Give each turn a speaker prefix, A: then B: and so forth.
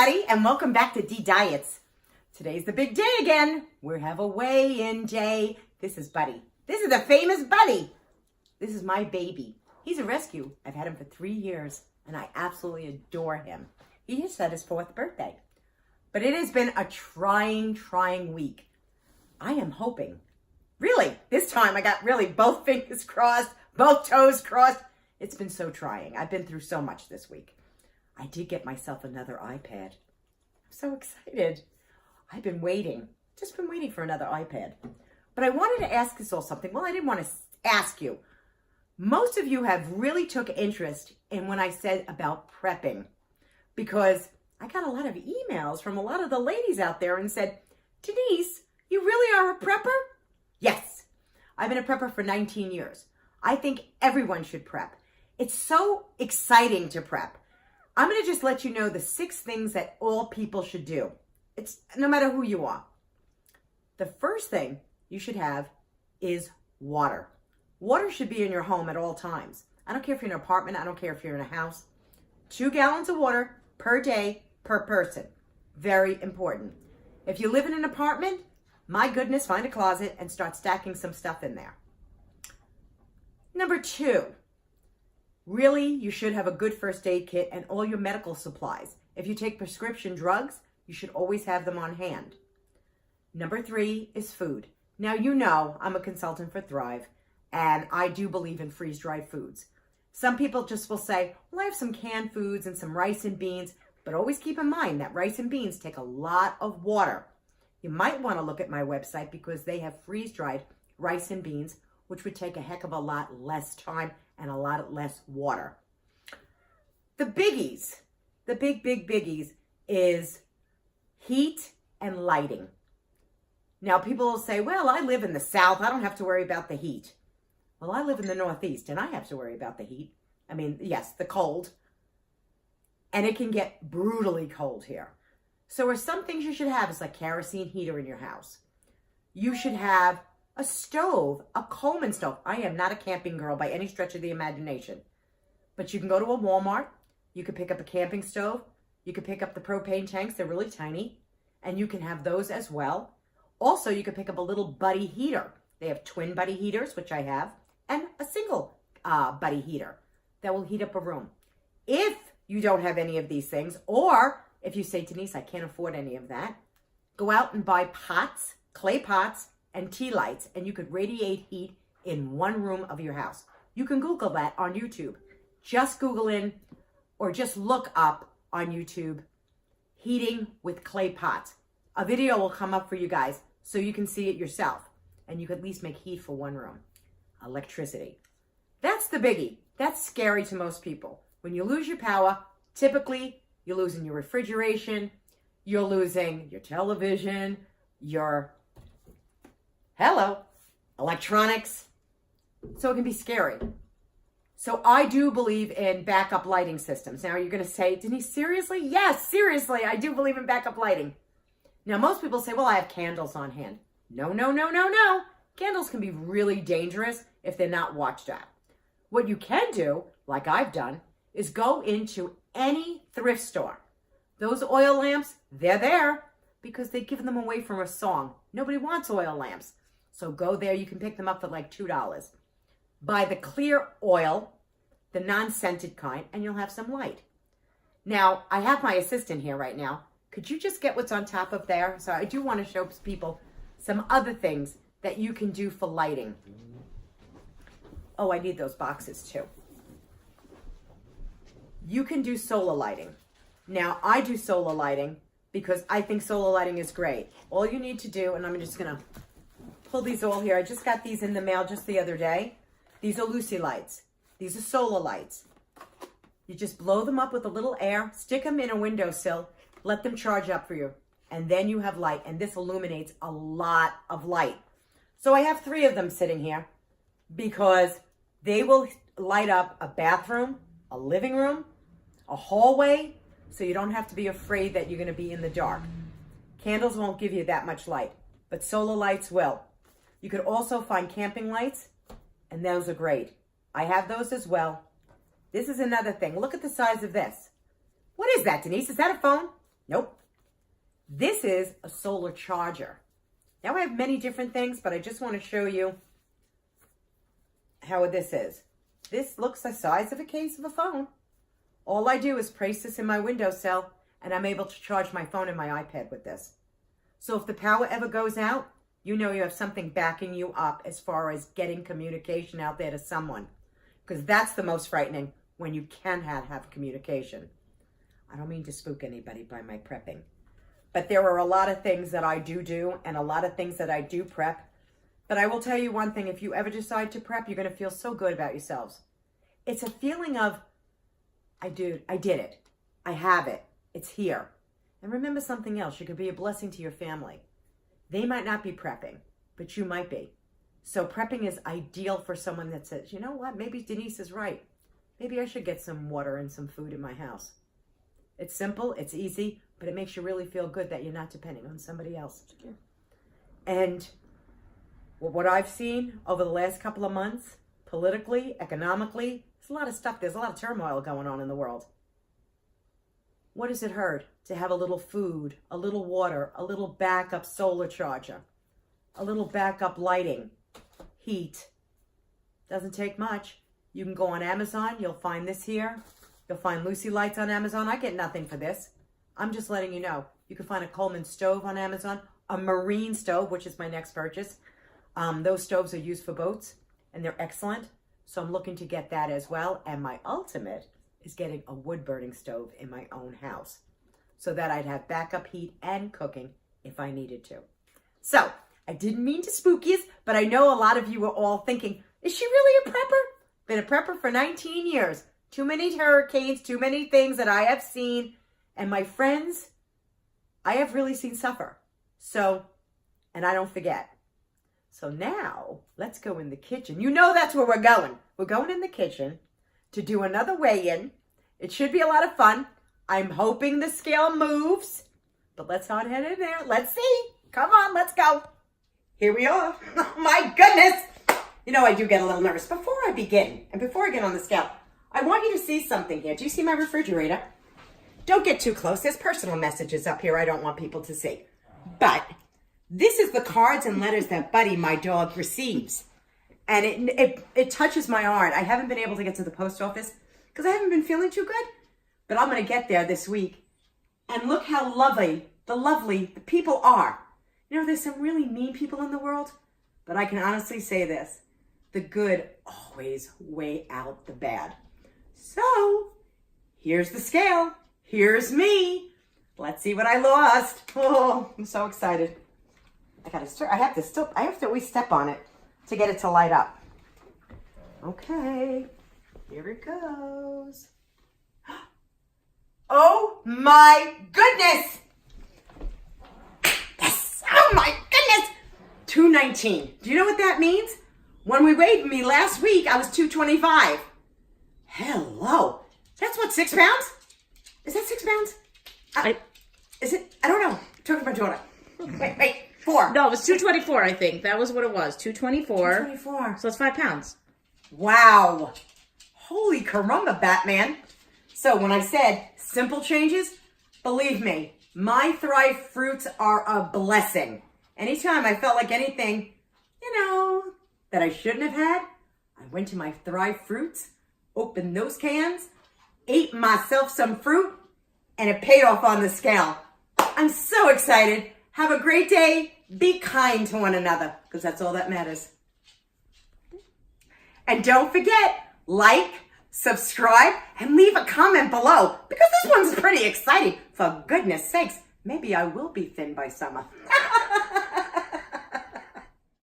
A: everybody, and welcome back to Deediets. Today's the big day again. We have a weigh-in day. This is Buddy. This is the famous Buddy. This is my baby. He's a rescue. I've had him for 3 years, and I absolutely adore him. He just had his 4th birthday. But it has been a trying week. I am hoping, really, this time I got really both fingers crossed, both toes crossed. It's been so trying. I've been through so much this week. I did get myself another iPad. I'm so excited. I've been waiting, just been waiting for another iPad. But I wanted to ask us all something. Well, I didn't want to ask you. Most of you have really took interest in when I said about prepping, because I got a lot of emails from a lot of the ladies out there and said, Denise, you really are a prepper? Yes, I've been a prepper for 19 years. I think everyone should prep. It's so exciting to prep. I'm going to just let you know the 6 things that all people should do. It's no matter who you are. The first thing you should have is water. Water should be in your home at all times. I don't care if you're in an apartment. I don't care if you're in a house. 2 gallons of water per day per person. Very important. If you live in an apartment, my goodness, find a closet and start stacking some stuff in there. Number 2. Really, you should have a good first aid kit and all your medical supplies. If you take prescription drugs, you should always have them on hand. Number 3 is food. Now, you know I'm a consultant for Thrive, and I do believe in freeze-dried foods. Some people just will say, well, I have some canned foods and some rice and beans, but always keep in mind that rice and beans take a lot of water. You might want to look at my website because they have freeze-dried rice and beans, which would take a heck of a lot less time and a lot less water. The biggies, the big biggies is heat and lighting. Now people will say, well, I live in the South. I don't have to worry about the heat. Well, I live in the Northeast and I have to worry about the heat. I mean, yes, the cold. And it can get brutally cold here. So some things you should have is like kerosene heater in your house. You should have a stove, a Coleman stove. I am not a camping girl by any stretch of the imagination. But you can go to a Walmart. You can pick up a camping stove. You can pick up the propane tanks. They're really tiny. And you can have those as well. Also, you can pick up a little buddy heater. They have twin buddy heaters, which I have, and a single buddy heater that will heat up a room. If you don't have any of these things, or if you say, Denise, I can't afford any of that, go out and buy pots, clay pots, and tea lights, and you could radiate heat in one room of your house. You can Google that on YouTube. Just Google in or just look up on YouTube, heating with clay pots. A video will come up for you guys so you can see it yourself, and you could at least make heat for one room. Electricity. That's the biggie. That's scary to most people. When you lose your power, typically you're losing your refrigeration, you're losing your television, your electronics. So it can be scary. So I do believe in backup lighting systems. Now you're going to say, Denise, seriously? Yes, seriously, I do believe in backup lighting. Now most people say, well, I have candles on hand. No. Candles can be really dangerous if they're not watched at. What you can do, like I've done, is go into any thrift store. Those oil lamps, they're there because they give them away from a song. Nobody wants oil lamps. So go there. You can pick them up for like $2. Buy the clear oil, the non-scented kind, and you'll have some light. Now, I have my assistant here right now. Could you just get what's on top of there? So I do want to show people some other things that you can do for lighting. Oh, I need those boxes too. You can do solar lighting. Now, I do solar lighting because I think solar lighting is great. All you need to do, and I'm just going to pull these all here. I just got these in the mail just the other day. These are Lucy lights. These are solar lights. You just blow them up with a little air, stick them in a windowsill, let them charge up for you, and then you have light, and this illuminates a lot of light. So I have 3 of them sitting here because they will light up a bathroom, a living room, a hallway, so you don't have to be afraid that you're going to be in the dark. Candles won't give you that much light, but solar lights will. You could also find camping lights, and those are great. I have those as well. This is another thing. Look at the size of this. What is that, Denise? Is that a phone? Nope. This is a solar charger. Now I have many different things, but I just want to show you how this is. This looks the size of a case of a phone. All I do is place this in my windowsill, and I'm able to charge my phone and my iPad with this. So if the power ever goes out, you know you have something backing you up as far as getting communication out there to someone. Because that's the most frightening, when you can have communication. I don't mean to spook anybody by my prepping. But there are a lot of things that I do and a lot of things that I do prep. But I will tell you one thing, if you ever decide to prep, you're going to feel so good about yourselves. It's a feeling of, I did it. I have it. It's here. And remember something else, you could be a blessing to your family. They might not be prepping, but you might be. So prepping is ideal for someone that says, you know what, maybe Denise is right. Maybe I should get some water and some food in my house. It's simple, it's easy, but it makes you really feel good that you're not depending on somebody else. And what I've seen over the last couple of months, politically, economically, there's a lot of stuff, there's a lot of turmoil going on in the world. What does it hurt to have a little food, a little water, a little backup solar charger, a little backup lighting, heat? Doesn't take much. You can go on Amazon, you'll find this here. You'll find Lucy lights on Amazon. I get nothing for this. I'm just letting you know. You can find a Coleman stove on Amazon, a marine stove, which is my next purchase. Those stoves are used for boats, and they're excellent. So I'm looking to get that as well. And my ultimate is getting a wood-burning stove in my own house so that I'd have backup heat and cooking if I needed to. So I didn't mean to spook you, but I know a lot of you are all thinking, is she really a prepper? Been a prepper for 19 years. Too many hurricanes, too many things that I have seen. And my friends, I have really seen suffer. So, and I don't forget. So now, let's go in the kitchen. You know that's where we're going. We're going in the kitchen to do another weigh-in. It should be a lot of fun. I'm hoping the scale moves. But let's not head in there. Let's see. Come on, let's go. Here we are. Oh my goodness. You know, I do get a little nervous. Before I begin, and before I get on the scale, I want you to see something here. Do you see my refrigerator? Don't get too close. There's personal messages up here I don't want people to see. But this is the cards and letters that Buddy, my dog, receives. And it touches my heart. I haven't been able to get to the post office because I haven't been feeling too good. But I'm going to get there this week. And look how lovely the people are. You know, there's some really mean people in the world. But I can honestly say this. The good always weigh out the bad. So, here's the scale. Here's me. Let's see what I lost. Oh, I'm so excited. I have to always step on it to get it to light up. Okay, here it goes. Oh my goodness! Yes! Oh my goodness! 219. Do you know what that means? When we weighed me last week, I was 225. Hello. That's what, 6 pounds? Is that 6 pounds? Is it? I don't know. I'm talking to my daughter. Wait. 4.
B: No, it was 224, I think. That was what it was. 224.
A: 224.
B: So it's 5 pounds.
A: Wow. Holy caramba, Batman. So when I said simple changes, believe me, my Thrive fruits are a blessing. Anytime I felt like anything, that I shouldn't have had, I went to my Thrive fruits, opened those cans, ate myself some fruit, and it paid off on the scale. I'm so excited. Have a great day. Be kind to one another, because that's all that matters. And don't forget, like, subscribe, and leave a comment below, because this one's pretty exciting. For goodness sakes, maybe I will be thin by summer.